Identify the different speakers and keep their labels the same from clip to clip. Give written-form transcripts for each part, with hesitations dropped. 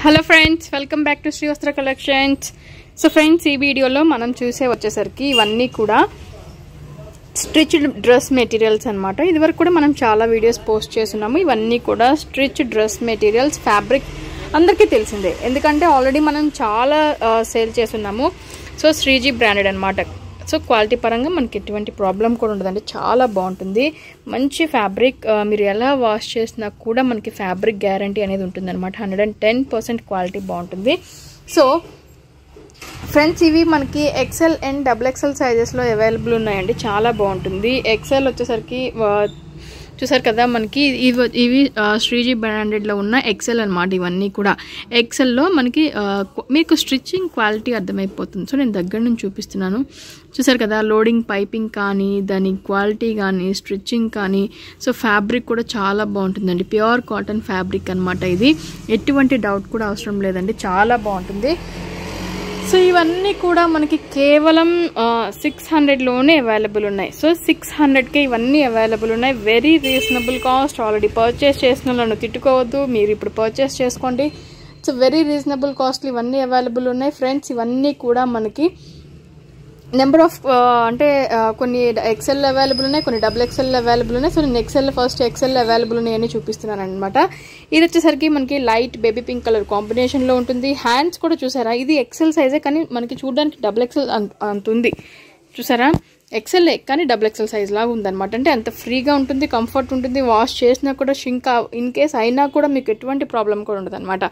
Speaker 1: Hello friends, welcome back to Sri Vastra collections. So friends, ఈ వీడియోలో మనం చూసే వచ్చేసరికి ఇవన్నీ కూడా స్టిచ్డ్ డ్రెస్ మెటీరియల్స్ అనమాట. ఇదివరకు కూడా మనం చాలా వీడియోస్ పోస్ట్ చేస్తున్నాము. ఇవన్నీ కూడా స్టిచ్డ్ డ్రెస్ మెటీరియల్స్. ఫ్యాబ్రిక్ అందరికీ తెలిసిందే, ఎందుకంటే ఆల్రెడీ మనం చాలా సేల్ చేస్తున్నాము. సో శ్రీజీ బ్రాండెడ్ అనమాట. సో క్వాలిటీ పరంగా మనకి ఎటువంటి ప్రాబ్లం కూడా ఉండదండి. చాలా బాగుంటుంది, మంచి ఫ్యాబ్రిక్. మీరు ఎలా వాష్ చేసినా కూడా మనకి ఫ్యాబ్రిక్ గ్యారంటీ అనేది ఉంటుంది అనమాట. 110% క్వాలిటీ బాగుంటుంది. సో ఫ్రెండ్స్, ఇవి మనకి ఎక్సెల్ అండ్ XXL సైజెస్లో అవైలబుల్ ఉన్నాయండి. చాలా బాగుంటుంది. ఎక్సెల్ వచ్చేసరికి చూసారు కదా, మనకి ఇవి శ్రీజీ బ్రాండెడ్లో ఉన్న ఎక్సెల్ అనమాట. ఇవన్నీ కూడా ఎక్సెల్లో మనకి మీకు స్టిచ్చింగ్ క్వాలిటీ అర్థమైపోతుంది. సో నేను దగ్గర నుంచి చూపిస్తున్నాను. చూసారు కదా, లోడింగ్ పైపింగ్ కానీ, దాని క్వాలిటీ కానీ, స్టిచ్చింగ్ కానీ. సో ఫ్యాబ్రిక్ కూడా చాలా బాగుంటుందండి. ప్యూర్ కాటన్ ఫ్యాబ్రిక్ అనమాట. ఇది ఎటువంటి డౌట్ కూడా అవసరం లేదండి, చాలా బాగుంటుంది. సో ఇవన్నీ కూడా మనకి కేవలం 600లోనే అవైలబుల్ ఉన్నాయి. సో 600కే ఇవన్నీ అవైలబుల్ ఉన్నాయి. Very reasonable cost. Already purchase చేసిన వాళ్ళను తిట్టుకోవద్దు, మీరు ఇప్పుడు పర్చేస్ చేసుకోండి. సో వెరీ రీజనబుల్ కాస్ట్లు ఇవన్నీ అవైలబుల్ ఉన్నాయి ఫ్రెండ్స్. ఇవన్నీ కూడా మనకి నెంబర్ ఆఫ్ అంటే కొన్ని ఎక్సెల్ అవైలబుల్ ఉన్నాయి, కొన్ని XXL అవైలబుల్ ఉన్నాయి. సో నేను ఎక్సెల్ అవైలబుల్ ఉన్నాయని చూపిస్తున్నాను అనమాట. ఇది వచ్చేసరికి మనకి లైట్ బేబీ పింక్ కలర్ కాంబినేషన్లో ఉంటుంది. హ్యాండ్స్ కూడా చూసారా, ఇది ఎక్సెల్ సైజే కానీ మనకి చూడడానికి XXL అంత ఉంది. చూసారా, ఎక్సెల్ కానీ XXL సైజ్ లాగా ఉందన్నమాట. అంటే అంత ఫ్రీగా ఉంటుంది, కంఫర్ట్ ఉంటుంది. వాష్ చేసినా కూడా షింక్ ఇన్ కేస్ అయినా కూడా మీకు ఎటువంటి ప్రాబ్లం కూడా ఉండదు అనమాట.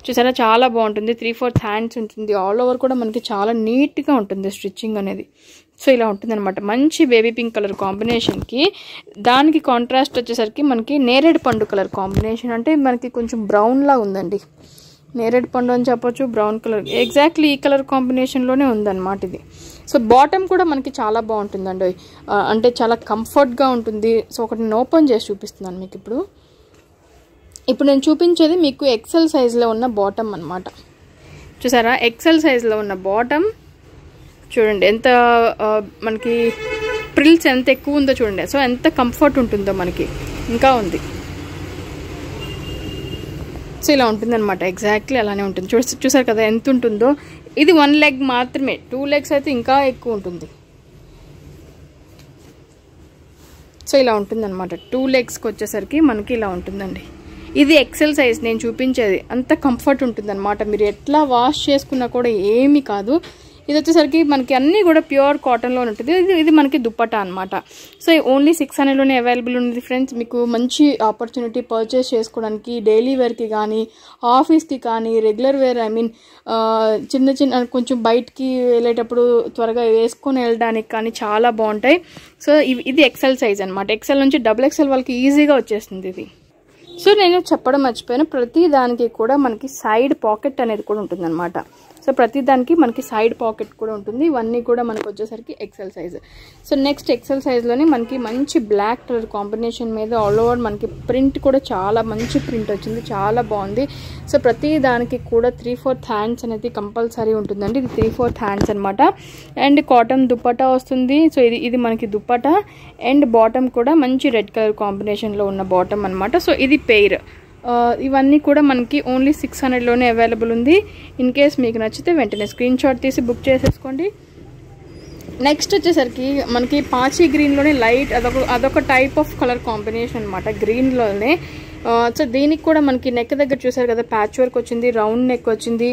Speaker 1: చూసారా, చాలా బాగుంటుంది. 3/4 హ్యాండ్స్ ఉంటుంది. ఆల్ ఓవర్ కూడా మనకి చాలా నీట్గా ఉంటుంది స్టిచ్చింగ్ అనేది. సో ఇలా ఉంటుంది అనమాట. మంచి బేబీ పింక్ కలర్ కాంబినేషన్కి దానికి కాంట్రాస్ట్ వచ్చేసరికి మనకి నేరేడు పండు కలర్ కాంబినేషన్. అంటే మనకి కొంచెం బ్రౌన్లా ఉందండి. నేరేడు పండు అని చెప్పొచ్చు, బ్రౌన్ కలర్. ఎగ్జాక్ట్లీ ఈ కలర్ కాంబినేషన్లోనే ఉందన్నమాట ఇది. సో బాటమ్ కూడా మనకి చాలా బాగుంటుందండి. అంటే చాలా కంఫర్ట్గా ఉంటుంది. సో ఒకటి నేను ఓపెన్ చేసి చూపిస్తున్నాను మీకు. ఇప్పుడు నేను చూపించేది మీకు ఎక్సెల్ సైజ్లో ఉన్న బాటమ్ అనమాట. చూసారా, ఎక్సెల్ సైజ్లో ఉన్న బాటమ్ చూడండి. ఎంత మనకి ప్రిల్స్ ఎంత ఎక్కువ ఉందో చూడండి. సో ఎంత కంఫర్ట్ ఉంటుందో మనకి ఇంకా ఉంది. సో ఇలా ఉంటుందన్నమాట. ఎగ్జాక్ట్లీ అలానే ఉంటుంది. చూసారు కదా ఎంత ఉంటుందో. ఇది 1 లెగ్ మాత్రమే. 2 లెగ్స్ అయితే ఇంకా ఎక్కువ ఉంటుంది. సో ఇలా ఉంటుందన్నమాట. 2 లెగ్స్కి వచ్చేసరికి మనకి ఇలా ఉంటుందండి. ఇది ఎక్సెల్ సైజ్ నేను చూపించేది. అంత కంఫర్ట్ ఉంటుందన్నమాట. మీరు ఎట్లా వాష్ చేసుకున్నా కూడా ఏమీ కాదు. ఇది వచ్చేసరికి మనకి అన్నీ కూడా ప్యూర్ కాటన్లో ఉంటుంది. ఇది మనకి దుప్పటా అనమాట. సో ఓన్లీ 600లోనే అవైలబుల్ ఉంది ఫ్రెండ్స్. మీకు మంచి ఆపర్చునిటీ పర్చేస్ చేసుకోవడానికి, డైలీ వేర్కి కానీ, ఆఫీస్కి కానీ, రెగ్యులర్ వేర్ చిన్న కొంచెం బయటికి వెళ్ళేటప్పుడు త్వరగా వేసుకొని వెళ్ళడానికి కానీ చాలా బాగుంటాయి. సో ఇది ఎక్సెల్ సైజ్ అనమాట. ఎక్సెల్ నుంచి XXL వాళ్ళకి ఈజీగా వచ్చేస్తుంది ఇది. సో నేను చెప్పడం మర్చిపోయాను, ప్రతి దానికి కూడా మనకి సైడ్ పాకెట్ అనేది కూడా ఉంటుందన్నమాట. సో ప్రతి దానికి మనకి సైడ్ పాకెట్ కూడా ఉంటుంది. ఇవన్నీ కూడా మనకు వచ్చేసరికి XL size. So next XL సైజ్లోనే మనకి మంచి బ్లాక్ కలర్ కాంబినేషన్ మీద ఆల్ ఓవర్ మనకి ప్రింట్ కూడా చాలా మంచి ప్రింట్ వచ్చింది. చాలా బాగుంది. సో ప్రతి దానికి కూడా 3/4 హ్యాండ్స్ అనేది కంపల్సరీ ఉంటుందండి. ఇది 3/4 హ్యాండ్స్ అనమాట. అండ్ కాటన్ దుప్పటా వస్తుంది. సో ఇది మనకి దుప్పటా అండ్ బాటమ్ కూడా మంచి రెడ్ కలర్ కాంబినేషన్లో ఉన్న బాటమ్ అనమాట. సో ఇది పెయిర్. ఇవన్నీ కూడా మనకి ఓన్లీ 600లోనే అవైలబుల్ ఉంది. ఇన్ కేస్ మీకు నచ్చితే వెంటనే స్క్రీన్ షాట్ తీసి బుక్ చేసేసుకోండి. నెక్స్ట్ వచ్చేసరికి మనకి పాచి గ్రీన్లోనే లైట్ అదొక టైప్ ఆఫ్ కలర్ కాంబినేషన్ అనమాట, గ్రీన్లోనే. సో దీనికి కూడా మనకి నెక్ దగ్గర చూసారు కదా, ప్యాచ్ వర్క్ వచ్చింది, రౌండ్ నెక్ వచ్చింది.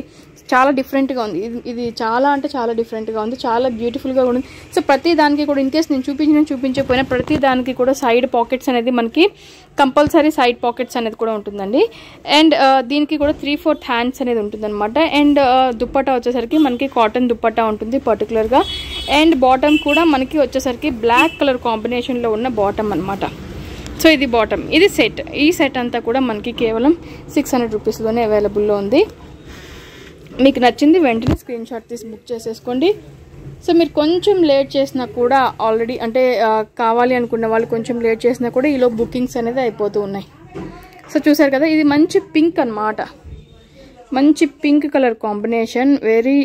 Speaker 1: చాలా డిఫరెంట్గా ఉంది. ఇది చాలా అంటే చాలా డిఫరెంట్గా ఉంది, చాలా బ్యూటిఫుల్గా ఉంది. సో ప్రతి దానికి కూడా ఇన్ కేస్ నేను చూపించకపోయినా ప్రతి దానికి కూడా సైడ్ పాకెట్స్ అనేది మనకి కంపల్సరీ సైడ్ పాకెట్స్ అనేది కూడా ఉంటుందండి. అండ్ దీనికి కూడా 3/4 హ్యాండ్స్ అనేది ఉంటుందన్నమాట. అండ్ దుప్పటా వచ్చేసరికి మనకి కాటన్ దుప్పటా ఉంటుంది పర్టికులర్గా. అండ్ బాటమ్ కూడా మనకి వచ్చేసరికి బ్లాక్ కలర్ కాంబినేషన్లో ఉన్న బాటమ్ అనమాట. సో ఇది బాటమ్, ఇది సెట్. ఈ సెట్ అంతా కూడా మనకి కేవలం 600 రూపీస్లోనే అవైలబుల్లో ఉంది. మీకు నచ్చింది వెంటనే స్క్రీన్ షాట్ తీసి బుక్ చేసేసుకోండి. సో మీరు కొంచెం లేట్ చేసినా కూడా ఆల్రెడీ అంటే కావాలి అనుకున్న వాళ్ళు కొంచెం లేట్ చేసినా కూడా ఈలో బుకింగ్స్ అనేది అయిపోతూ ఉన్నాయి. సో చూసారు కదా, ఇది మంచి పింక్ అనమాట. మంచి pink colour combination. Very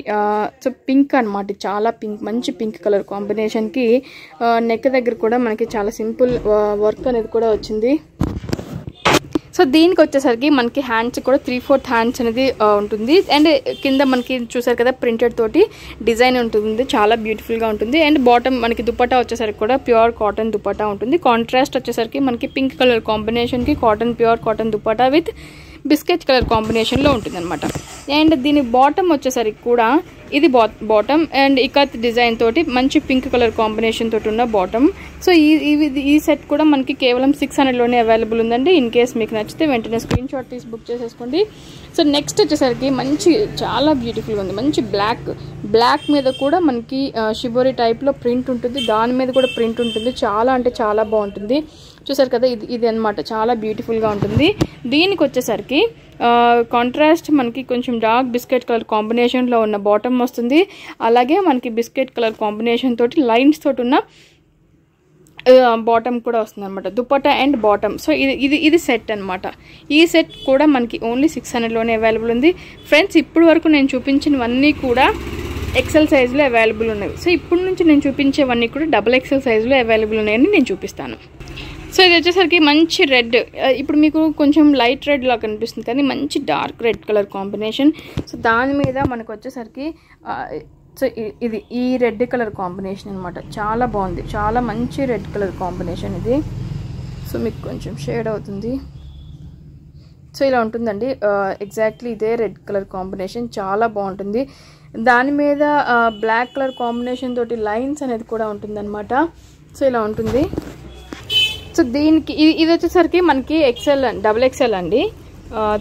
Speaker 1: so pink అనమాట, చాలా పింక్, మంచి పింక్ కలర్ కాంబినేషన్కి నెక్ దగ్గర కూడా మనకి చాలా సింపుల్ వర్క్ అనేది కూడా వచ్చింది. సో దీనికి వచ్చేసరికి మనకి హ్యాండ్స్ కూడా 3/4 హ్యాండ్స్ అనేది ఉంటుంది. అండ్ కింద మనకి చూసారు కదా ప్రింటెడ్ తోటి డిజైన్ ఉంటుంది, చాలా బ్యూటిఫుల్గా ఉంటుంది. అండ్ బాటమ్ మనకి దుపట్టా వచ్చేసరికి కూడా ప్యూర్ కాటన్ దుపట్టా ఉంటుంది. కాంట్రాస్ట్ వచ్చేసరికి మనకి పింక్ కలర్ కాంబినేషన్కి pure cotton dupatta with biscuit colour కాంబినేషన్లో ఉంటుంది అనమాట. అండ్ దీని బాటమ్ వచ్చేసరికి కూడా ఇది బాటమ్ అండ్ ఇకత్ డిజైన్ తోటి మంచి పింక్ కలర్ కాంబినేషన్ తోటి ఉన్న బాటమ్. సో ఈ సెట్ కూడా మనకి కేవలం 600లోనే అవైలబుల్ ఉందండి. ఇన్ కేస్ మీకు నచ్చితే వెంటనే స్క్రీన్ షాట్ తీసి బుక్ చేసేసుకోండి. సో నెక్స్ట్ వచ్చేసరికి మంచి చాలా బ్యూటిఫుల్గా ఉంది, మంచి బ్లాక్ మీద కూడా మనకి షిబోరి టైప్లో ప్రింట్ ఉంటుంది, దాని మీద కూడా ప్రింట్ ఉంటుంది, చాలా అంటే చాలా బాగుంటుంది. చూసారు కదా ఇది అనమాట, చాలా బ్యూటిఫుల్గా ఉంటుంది. దీనికి వచ్చేసరికి కాంట్రాస్ట్ మనకి కొంచెం డార్క్ బిస్కెట్ కలర్ కాంబినేషన్లో ఉన్న బాటమ్ వస్తుంది. అలాగే మనకి బిస్కెట్ కలర్ కాంబినేషన్ తోటి లైన్స్ తోటి ఉన్న బాటమ్ కూడా వస్తుంది అనమాట, దుపట్టా అండ్ బాటమ్. సో ఇది సెట్ అనమాట. ఈ సెట్ కూడా మనకి ఓన్లీ 600లోనే అవైలబుల్ ఉంది. ఫ్రెండ్స్ ఇప్పుడు వరకు నేను చూపించినవన్నీ కూడా ఎక్సెల్ సైజులో అవైలబుల్ ఉన్నాయి. సో ఇప్పుడు నుంచి నేను చూపించేవన్నీ కూడా XXL సైజులో అవైలబుల్ ఉన్నాయని నేను చూపిస్తాను. సో ఇది వచ్చేసరికి మంచి రెడ్, ఇప్పుడు మీకు కొంచెం లైట్ రెడ్ లా కనిపిస్తుంది కానీ మంచి dark red colour combination. So దాని మీద మనకు వచ్చేసరికి సో ఇది ఈ రెడ్ కలర్ కాంబినేషన్ అనమాట, చాలా బాగుంది, చాలా మంచి రెడ్ కలర్ కాంబినేషన్ ఇది. సో మీకు కొంచెం షేడ్ అవుతుంది. సో ఇలా ఉంటుందండి, ఎగ్జాక్ట్లీ ఇదే రెడ్ కలర్ కాంబినేషన్, చాలా బాగుంటుంది. దాని మీద బ్లాక్ కలర్ కాంబినేషన్ తోటి లైన్స్ అనేది కూడా ఉంటుంది అనమాట. సో ఇలా ఉంటుంది. సో దీనికి ఇది వచ్చేసరికి మనకి XXL అండి.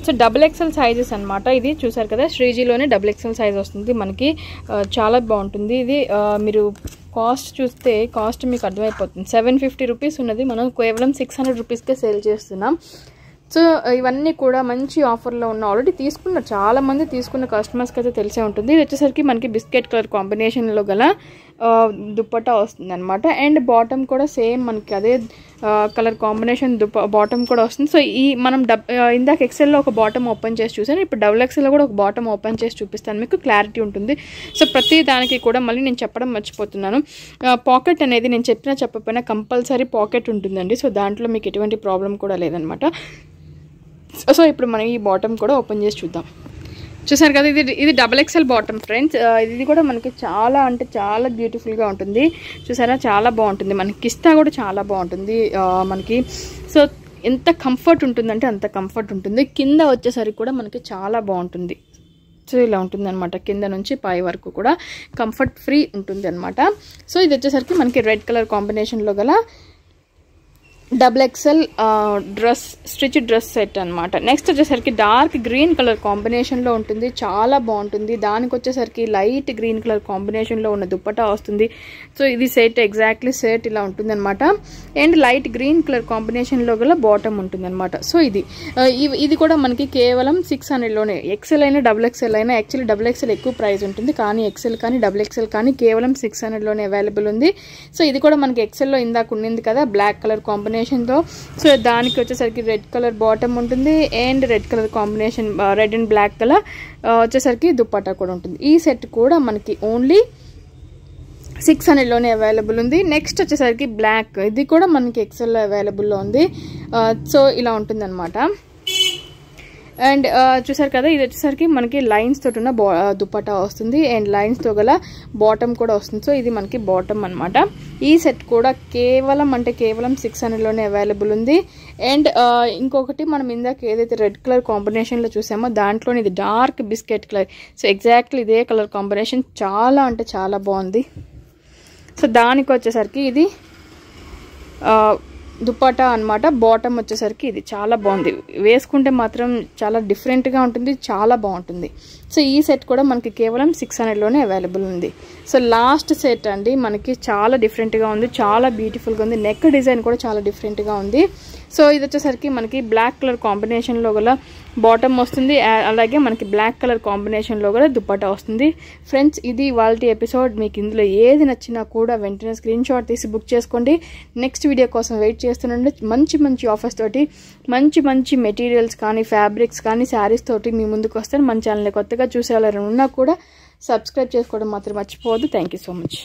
Speaker 1: సో XXL సైజెస్ అనమాట. ఇది చూసారు కదా శ్రీజీలోనే XXL సైజ్ వస్తుంది మనకి, చాలా బాగుంటుంది. ఇది మీరు కాస్ట్ చూస్తే కాస్ట్ మీకు అర్థమైపోతుంది. 750 రూపీస్ ఉన్నది, మనం కేవలం 600 రూపీస్కే సేల్ చేస్తున్నాం. సో ఇవన్నీ కూడా మంచి ఆఫర్లో ఉన్న, ఆల్రెడీ చాలామంది తీసుకున్న కస్టమర్స్కి అయితే తెలిసే ఉంటుంది. ఇది వచ్చేసరికి మనకి బిస్కెట్ కలర్ కాంబినేషన్లో గల దుపట్టా వస్తుంది అనమాట. అండ్ బాటమ్ కూడా సేమ్ మనకి అదే కలర్ కాంబినేషన్ బాటమ్ కూడా వస్తుంది. సో మనం ఇందాక ఎక్సెల్లో ఒక బాటమ్ ఓపెన్ చేసి చూసాను, ఇప్పుడు XXLలో కూడా ఒక బాటమ్ ఓపెన్ చేసి చూపిస్తాను, మీకు క్లారిటీ ఉంటుంది. సో ప్రతి దానికి కూడా మళ్ళీ నేను చెప్పడం మర్చిపోతున్నాను, పాకెట్ అనేది నేను చెప్పకపోయినా కంపల్సరీ పాకెట్ ఉంటుందండి. సో దాంట్లో మీకు ఎటువంటి ప్రాబ్లం కూడా లేదనమాట. సో ఇప్పుడు మనం ఈ బాటమ్ కూడా ఓపెన్ చేసి చూద్దాం. చూసారు కదా ఇది XXL బాటమ్ ఫ్రెండ్స్. ఇది కూడా మనకి చాలా అంటే చాలా బ్యూటిఫుల్గా ఉంటుంది. చూసారా చాలా బాగుంటుంది, మనకి కిస్తా కూడా చాలా బాగుంటుంది మనకి. సో ఎంత కంఫర్ట్ ఉంటుందంటే అంత కంఫర్ట్ ఉంటుంది. కింద వచ్చేసరికి కూడా మనకి చాలా బాగుంటుంది. సో ఇలా ఉంటుంది అనమాట, కింద నుంచి పై వరకు కూడా కంఫర్ట్ ఫ్రీ ఉంటుంది అనమాట. సో ఇది వచ్చేసరికి మనకి రెడ్ కలర్ కాంబినేషన్లో గల XXL స్టిచ్ డ్రెస్ సెట్ అనమాట. నెక్స్ట్ వచ్చేసరికి డార్క్ గ్రీన్ కలర్ కాంబినేషన్లో ఉంటుంది, చాలా బాగుంటుంది. దానికి వచ్చేసరికి లైట్ గ్రీన్ కలర్ కాంబినేషన్లో ఉన్న దుపట్టా వస్తుంది. సో ఇది సెట్ ఎగ్జాక్ట్లీ సెట్ ఇలా ఉంటుంది అనమాట. అండ్ లైట్ గ్రీన్ కలర్ కాంబినేషన్లో గల బాటమ్ ఉంటుంది అనమాట. సో ఇది కూడా మనకి కేవలం 600లోనే. XL అయినా XXL అయినా, యాక్చువల్లీ XXL ఎక్కువ ప్రైస్ ఉంటుంది కానీ XL కానీ XXL కానీ కేవలం 600లోనే అవైలబుల్ ఉంది. సో ఇది కూడా మనకి XLలో ఇందాక ఉండింది కదా బ్లాక్ కలర్ కాంబినేషన్తో. సో దానికి వచ్చేసరికి రెడ్ కలర్ బాటమ్ ఉంటుంది and red colour combination red and black colour వచ్చేసరికి దుపట్టా కూడా ఉంటుంది. ఈ సెట్ కూడా మనకి ఓన్లీ 600లోనే అవైలబుల్ ఉంది. నెక్స్ట్ వచ్చేసరికి బ్లాక్, ఇది కూడా మనకి XLలో అవైలబుల్లో ఉంది. సో ఇలా ఉంటుంది అనమాట. అండ్ చూసారు కదా ఇది వచ్చేసరికి మనకి లైన్స్ తోటి ఉన్న దుపట్టా వస్తుంది అండ్ లైన్స్ తో గల బాటమ్ కూడా వస్తుంది. సో ఇది మనకి బాటమ్ అనమాట. ఈ సెట్ కూడా కేవలం 600లోనే అవైలబుల్ ఉంది. అండ్ ఇంకొకటి మనం ఇందాక ఏదైతే రెడ్ కలర్ కాంబినేషన్లో చూసామో దాంట్లోనే ఇది dark biscuit colour. So exactly ఇదే కలర్ కాంబినేషన్, చాలా అంటే చాలా బాగుంది. సో దానికి వచ్చేసరికి ఇది దుపట్టా అనమాట. బాటమ్ వచ్చేసరికి ఇది చాలా బాగుంది, వేసుకుంటే మాత్రం చాలా డిఫరెంట్గా ఉంటుంది, చాలా బాగుంటుంది. సో ఈ సెట్ కూడా మనకి కేవలం 600లోనే అవైలబుల్ ఉంది. సో లాస్ట్ సెట్ అండి, మనకి చాలా డిఫరెంట్గా ఉంది, చాలా బ్యూటిఫుల్గా ఉంది. నెక్ డిజైన్ కూడా చాలా డిఫరెంట్గా ఉంది. సో ఇది వచ్చేసరికి మనకి బ్లాక్ కలర్ కాంబినేషన్లో గల బాటమ్ వస్తుంది, అలాగే మనకి బ్లాక్ కలర్ కాంబినేషన్లో కూడా దుపట్టా వస్తుంది. ఫ్రెండ్స్ ఇది ఇవాల్టి ఎపిసోడ్. మీకు ఇందులో ఏది నచ్చినా కూడా వెంటనే స్క్రీన్ షాట్ తీసి బుక్ చేసుకోండి. నెక్స్ట్ వీడియో కోసం వెయిట్ చేస్తుండండి. మంచి ఆఫర్స్ తోటి మంచి మెటీరియల్స్ కానీ ఫ్యాబ్రిక్స్ కానీ శారీస్ తోటి మీ ముందుకు వస్తాను. మన ఛానల్ని కొత్తగా చూసేవాళ్ళని ఉన్నా కూడా సబ్స్క్రైబ్ చేసుకోవడం మాత్రం మర్చిపోవద్దు. Thank you so much.